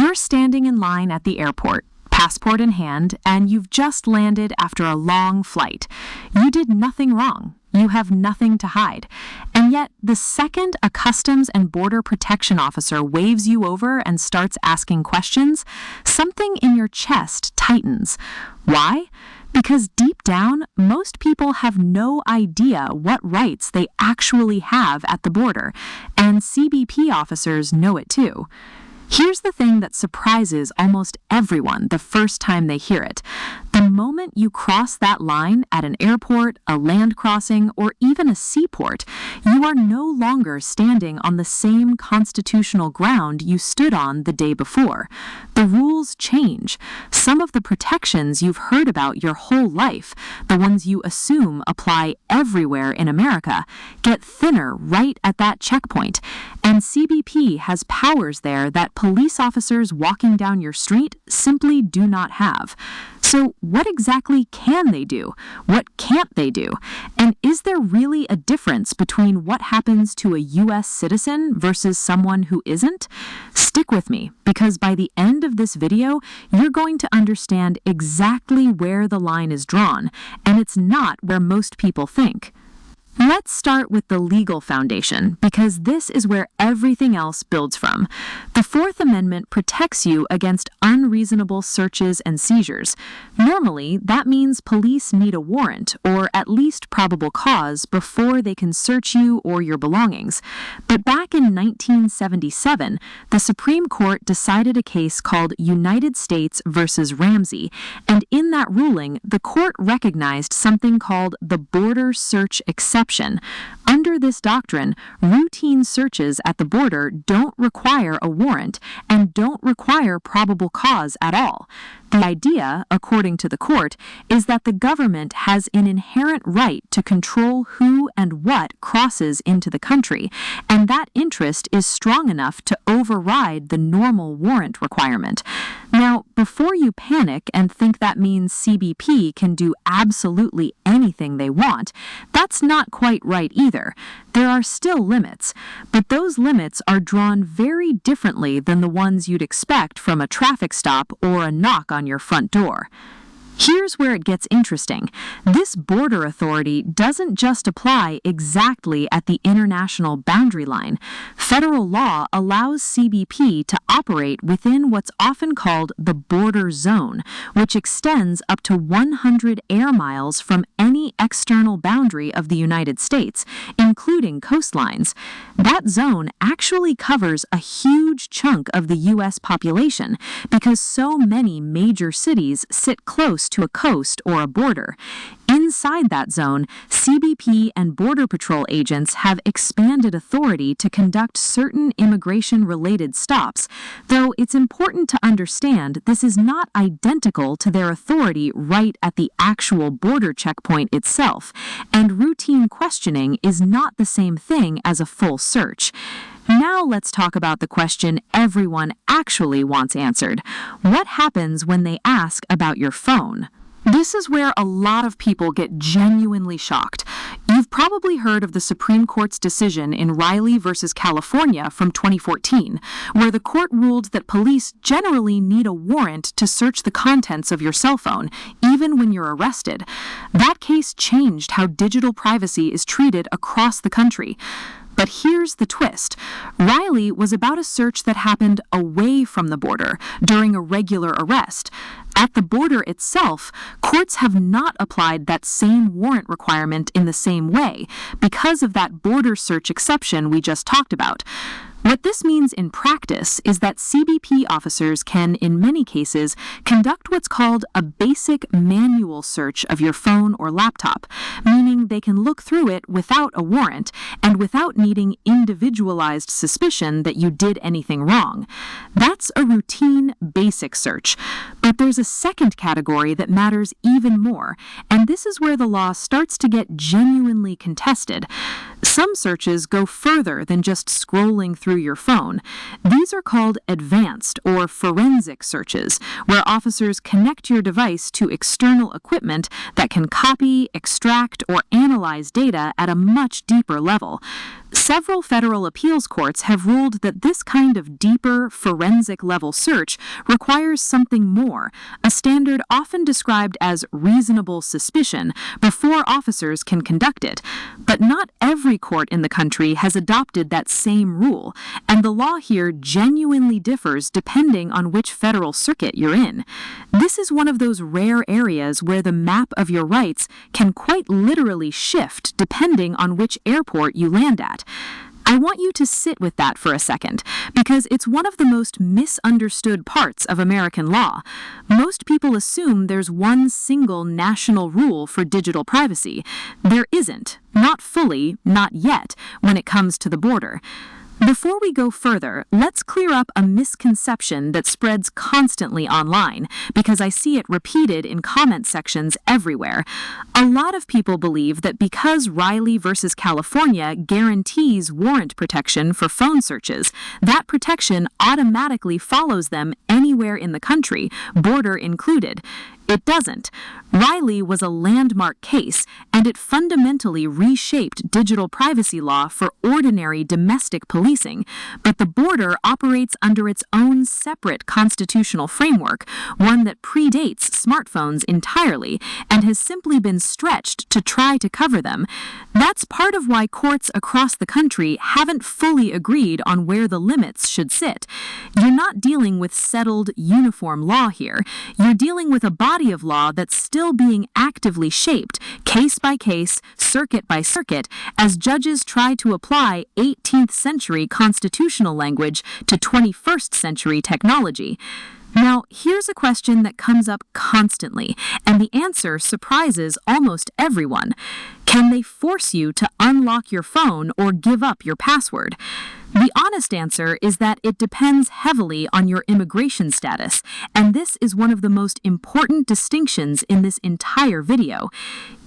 You're standing in line at the airport, passport in hand, and you've just landed after a long flight. You did nothing wrong. You have nothing to hide. And yet, the second a Customs and Border Protection officer waves you over and starts asking questions, something in your chest tightens. Why? Because deep down, most people have no idea what rights they actually have at the border, and CBP officers know it too. Here's the thing that surprises almost everyone the first time they hear it. The moment you cross that line at an airport, a land crossing, or even a seaport, you are no longer standing on the same constitutional ground you stood on the day before. The rules change. Some of the protections you've heard about your whole life, the ones you assume apply everywhere in America, get thinner right at that checkpoint. And CBP has powers there that police officers walking down your street simply do not have. So what exactly can they do? What can't they do? And is there really a difference between what happens to a U.S. citizen versus someone who isn't? Stick with me, because by the end of this video, you're going to understand exactly where the line is drawn, and it's not where most people think. Let's start with the legal foundation, because this is where everything else builds from. The Fourth Amendment protects you against unreasonable searches and seizures. Normally, that means police need a warrant, or at least probable cause, before they can search you or your belongings. But back in 1977, the Supreme Court decided a case called United States versus Ramsey, and in that ruling, the court recognized something called the border search exception. Under this doctrine, routine searches at the border don't require a warrant and don't require probable cause at all. The idea, according to the court, is that the government has an inherent right to control who and what crosses into the country, and that interest is strong enough to override the normal warrant requirement. Now, before you panic and think that means CBP can do absolutely anything they want, that's not quite right either. There are still limits, but those limits are drawn very differently than the ones you'd expect from a traffic stop or a knock on your front door. Here's where it gets interesting. This border authority doesn't just apply exactly at the international boundary line. Federal law allows CBP to operate within what's often called the border zone, which extends up to 100 air miles from any external boundary of the United States, including coastlines. That zone actually covers a huge chunk of the U.S. population because so many major cities sit close to a coast or a border. Inside that zone, CBP and Border Patrol agents have expanded authority to conduct certain immigration-related stops, though it's important to understand this is not identical to their authority right at the actual border checkpoint itself, and routine questioning is not the same thing as a full search. Now let's talk about the question everyone actually wants answered. What happens when they ask about your phone? This is where a lot of people get genuinely shocked. You've probably heard of the Supreme Court's decision in Riley versus California from 2014, where the court ruled that police generally need a warrant to search the contents of your cell phone, even when you're arrested. That case changed how digital privacy is treated across the country. But here's the twist. Riley was about a search that happened away from the border during a regular arrest. At the border itself, courts have not applied that same warrant requirement in the same way because of that border search exception we just talked about. What this means in practice is that CBP officers can, in many cases, conduct what's called a basic manual search of your phone or laptop, meaning they can look through it without a warrant and without needing individualized suspicion that you did anything wrong. That's a routine basic search. But there's a second category that matters even more, and this is where the law starts to get genuinely contested. Some searches go further than just scrolling through your phone. These are called advanced or forensic searches, where officers connect your device to external equipment that can copy, extract, or analyze data at a much deeper level. Several federal appeals courts have ruled that this kind of deeper, forensic-level search requires something more, a standard often described as reasonable suspicion, before officers can conduct it. But not every court in the country has adopted that same rule, and the law here genuinely differs depending on which federal circuit you're in. This is one of those rare areas where the map of your rights can quite literally shift depending on which airport you land at. I want you to sit with that for a second, because it's one of the most misunderstood parts of American law. Most people assume there's one single national rule for digital privacy. There isn't, not fully, not yet, when it comes to the border. Before we go further, let's clear up a misconception that spreads constantly online, because I see it repeated in comment sections everywhere. A lot of people believe that because Riley versus California guarantees warrant protection for phone searches, that protection automatically follows them anywhere in the country, border included. It doesn't. Riley was a landmark case, and it fundamentally reshaped digital privacy law for ordinary domestic policing, but the border operates under its own separate constitutional framework, one that predates smartphones entirely and has simply been stretched to try to cover them. That's part of why courts across the country haven't fully agreed on where the limits should sit. You're not dealing with settled, uniform law here. You're dealing with a body of law that's still being actively shaped, case by case, circuit by circuit, as judges try to apply 18th century constitutional language to 21st century technology. Now, here's a question that comes up constantly, and the answer surprises almost everyone. Can they force you to unlock your phone or give up your password? The honest answer is that it depends heavily on your immigration status, and this is one of the most important distinctions in this entire video.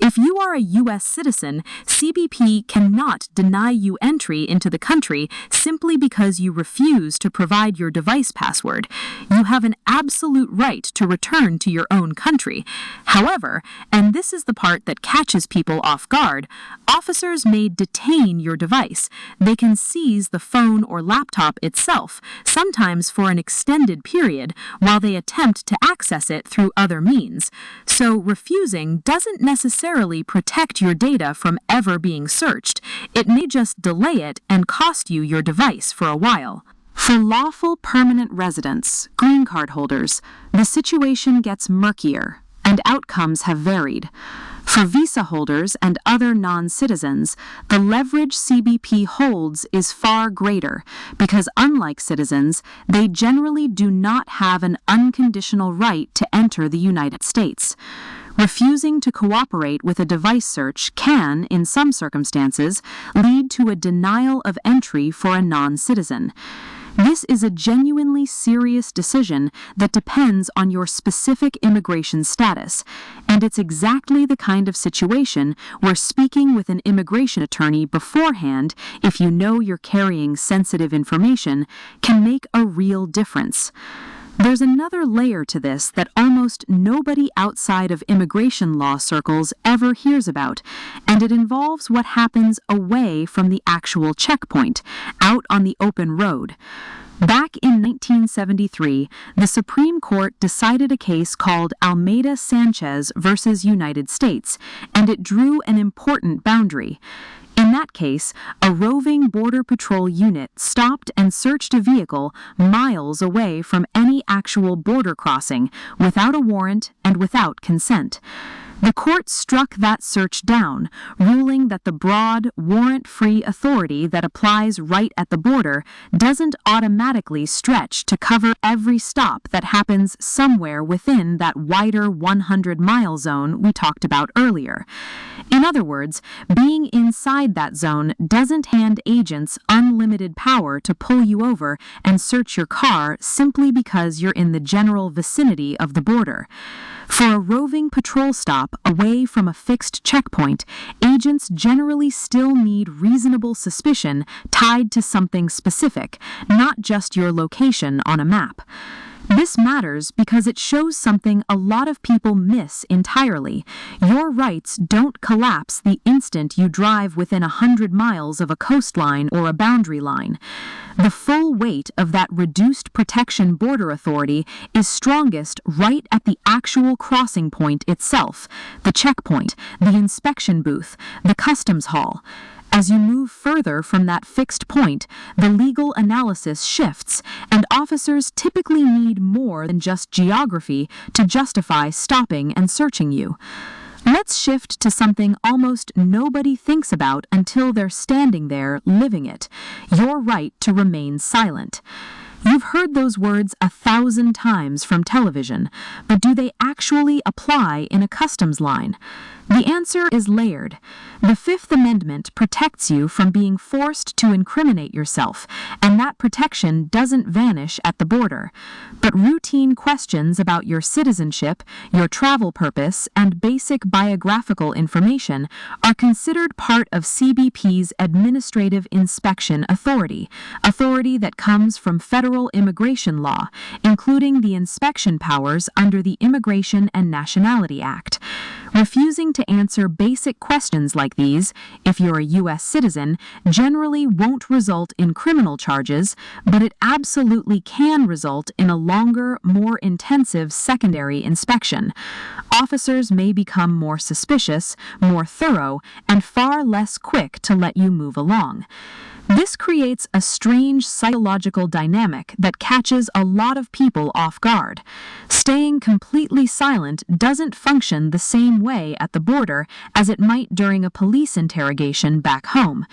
If you are a U.S. citizen, CBP cannot deny you entry into the country simply because you refuse to provide your device password. You have an absolute right to return to your own country. However, and this is the part that catches people off guard, officers may detain your device. They can seize the phone or laptop itself, sometimes for an extended period, while they attempt to access it through other means. So refusing doesn't necessarily protect your data from ever being searched. It may just delay it and cost you your device for a while. For lawful permanent residents, green card holders, the situation gets murkier, and outcomes have varied. For visa holders and other non-citizens, the leverage CBP holds is far greater because, unlike citizens, they generally do not have an unconditional right to enter the United States. Refusing to cooperate with a device search can, in some circumstances, lead to a denial of entry for a non-citizen. This is a genuinely serious decision that depends on your specific immigration status, and it's exactly the kind of situation where speaking with an immigration attorney beforehand, if you know you're carrying sensitive information, can make a real difference. There's another layer to this that almost nobody outside of immigration law circles ever hears about, and it involves what happens away from the actual checkpoint, out on the open road. Back in 1973, the Supreme Court decided a case called Almeida-Sanchez versus United States, and it drew an important boundary. In that case, a roving Border Patrol unit stopped and searched a vehicle miles away from any actual border crossing, without a warrant and without consent. The court struck that search down, ruling that the broad, warrant-free authority that applies right at the border doesn't automatically stretch to cover every stop that happens somewhere within that wider 100-mile zone we talked about earlier. In other words, being inside that zone doesn't hand agents unlimited power to pull you over and search your car simply because you're in the general vicinity of the border. For a roving patrol stop away from a fixed checkpoint, agents generally still need reasonable suspicion tied to something specific, not just your location on a map. This matters because it shows something a lot of people miss entirely. Your rights don't collapse the instant you drive within 100 miles of a coastline or a boundary line. The full weight of that reduced protection border authority is strongest right at the actual crossing point itself, the checkpoint, the inspection booth, the customs hall. As you move further from that fixed point, the legal analysis shifts, and officers typically need more than just geography to justify stopping and searching you. Let's shift to something almost nobody thinks about until they're standing there living it: your right to remain silent. You've heard those words 1,000 times from television, but do they actually apply in a customs line? The answer is layered. The Fifth Amendment protects you from being forced to incriminate yourself, and that protection doesn't vanish at the border. But routine questions about your citizenship, your travel purpose, and basic biographical information are considered part of CBP's Administrative Inspection Authority that comes from federal immigration law, including the inspection powers under the Immigration and Nationality Act. Refusing to answer basic questions like these, if you're a U.S. citizen, generally won't result in criminal charges, but it absolutely can result in a longer, more intensive secondary inspection. Officers may become more suspicious, more thorough, and far less quick to let you move along. This creates a strange psychological dynamic that catches a lot of people off guard. Staying completely silent doesn't function the same way at the border as it might during a police interrogation back home.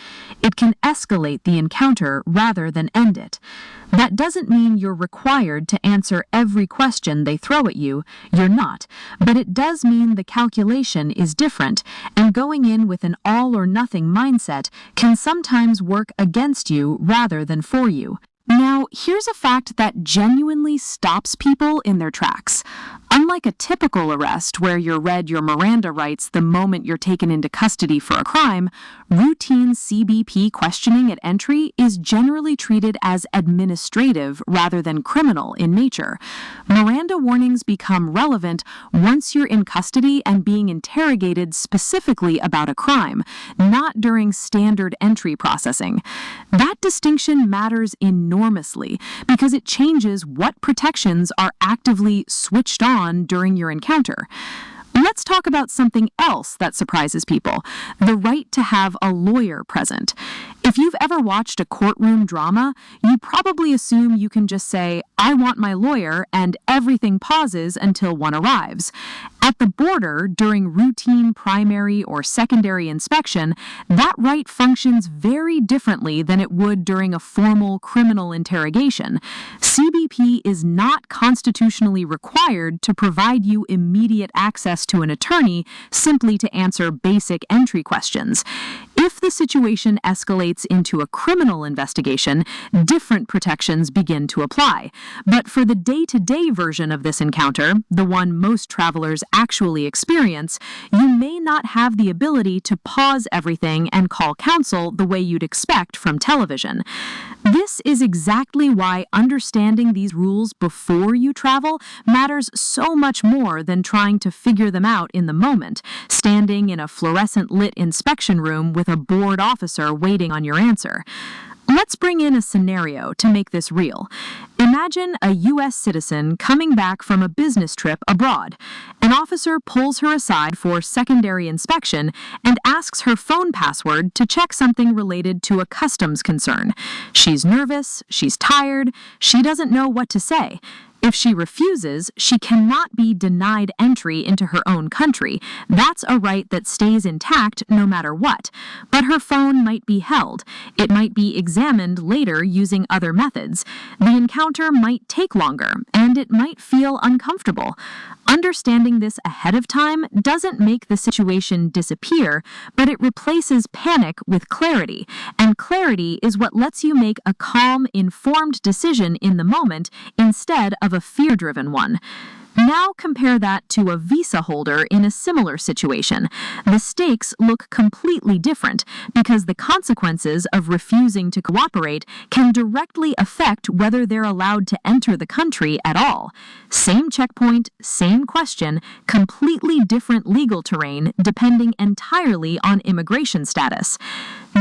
It can escalate the encounter rather than end it. That doesn't mean you're required to answer every question they throw at you. You're not. But it does mean the calculation is different, and going in with an all-or-nothing mindset can sometimes work against you rather than for you. Now, here's a fact that genuinely stops people in their tracks. Unlike a typical arrest where you're read your Miranda rights the moment you're taken into custody for a crime, routine CBP questioning at entry is generally treated as administrative rather than criminal in nature. Miranda warnings become relevant once you're in custody and being interrogated specifically about a crime, not during standard entry processing. That distinction matters enormously because it changes what protections are actively switched on during your encounter. Let's talk about something else that surprises people: the right to have a lawyer present. If you've ever watched a courtroom drama, you probably assume you can just say, "I want my lawyer," and everything pauses until one arrives. At the border, during routine primary or secondary inspection, that right functions very differently than it would during a formal criminal interrogation. CBP is not constitutionally required to provide you immediate access to an attorney simply to answer basic entry questions. If the situation escalates into a criminal investigation, different protections begin to apply. But for the day-to-day version of this encounter, the one most travelers actually experience, you may not have the ability to pause everything and call counsel the way you'd expect from television. This is exactly why understanding these rules before you travel matters so much more than trying to figure them out in the moment, standing in a fluorescent-lit inspection room with a bored officer waiting on your answer. Let's bring in a scenario to make this real. Imagine a U.S. citizen coming back from a business trip abroad. An officer pulls her aside for secondary inspection and asks her phone password to check something related to a customs concern. She's nervous, she's tired, she doesn't know what to say. If she refuses, she cannot be denied entry into her own country. That's a right that stays intact no matter what. But her phone might be held. It might be examined later using other methods. The encounter might take longer, and it might feel uncomfortable. Understanding this ahead of time doesn't make the situation disappear, but it replaces panic with clarity. And clarity is what lets you make a calm, informed decision in the moment instead of a fear-driven one. Now compare that to a visa holder in a similar situation. The stakes look completely different because the consequences of refusing to cooperate can directly affect whether they're allowed to enter the country at all. Same checkpoint, same question, completely different legal terrain depending entirely on immigration status.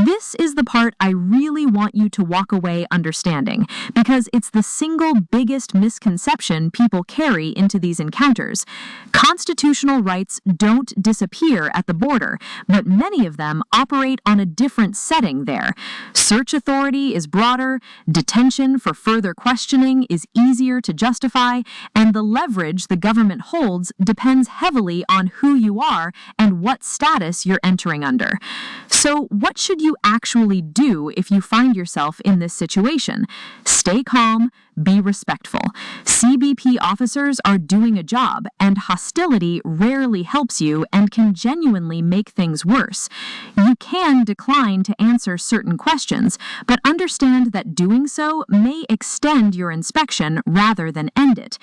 This is the part I really want you to walk away understanding, because it's the single biggest misconception people carry into these encounters. Constitutional rights don't disappear at the border, but many of them operate on a different setting there. Search authority is broader, detention for further questioning is easier to justify, and the leverage the government holds depends heavily on who you are and what status you're entering under. So, what should you actually do if you find yourself in this situation? Stay calm, be respectful. CBP officers are doing a job, and hostility rarely helps you and can genuinely make things worse. You can decline to answer certain questions, but understand that doing so may extend your inspection rather than end it.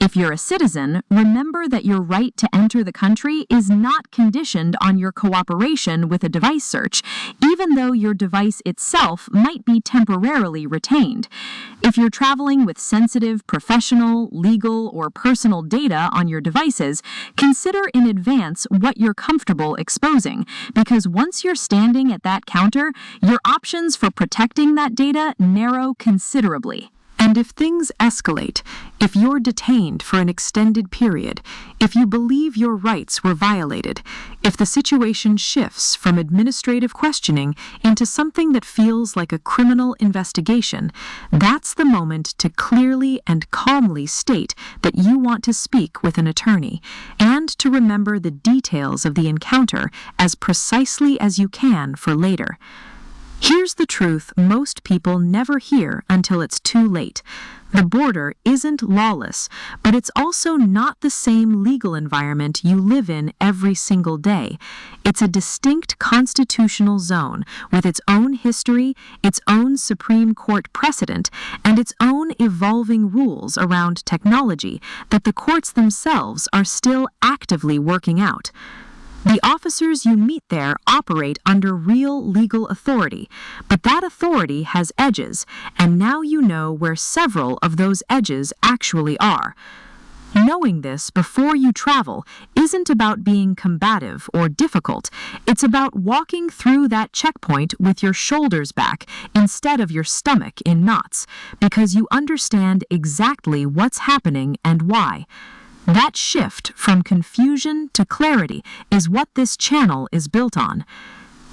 If you're a citizen, remember that your right to enter the country is not conditioned on your cooperation with a device search, even though your device itself might be temporarily retained. If you're traveling with sensitive, professional, legal, or personal data on your devices, consider in advance what you're comfortable exposing, because once you're standing at that counter, your options for protecting that data narrow considerably. And if things escalate, if you're detained for an extended period, if you believe your rights were violated, if the situation shifts from administrative questioning into something that feels like a criminal investigation, that's the moment to clearly and calmly state that you want to speak with an attorney, and to remember the details of the encounter as precisely as you can for later. Here's the truth most people never hear until it's too late. The border isn't lawless, but it's also not the same legal environment you live in every single day. It's a distinct constitutional zone with its own history, its own Supreme Court precedent, and its own evolving rules around technology that the courts themselves are still actively working out. The officers you meet there operate under real legal authority, but that authority has edges, and now you know where several of those edges actually are. Knowing this before you travel isn't about being combative or difficult. It's about walking through that checkpoint with your shoulders back instead of your stomach in knots, because you understand exactly what's happening and why. That shift from confusion to clarity is what this channel is built on.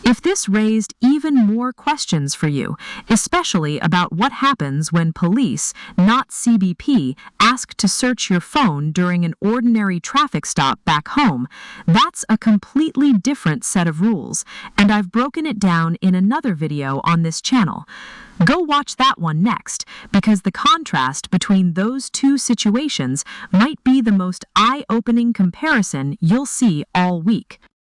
If this raised even more questions for you, especially about what happens when police, not CBP, ask to search your phone during an ordinary traffic stop back home, that's a completely different set of rules, and I've broken it down in another video on this channel. Go watch that one next, because the contrast between those two situations might be the most eye-opening comparison you'll see all week.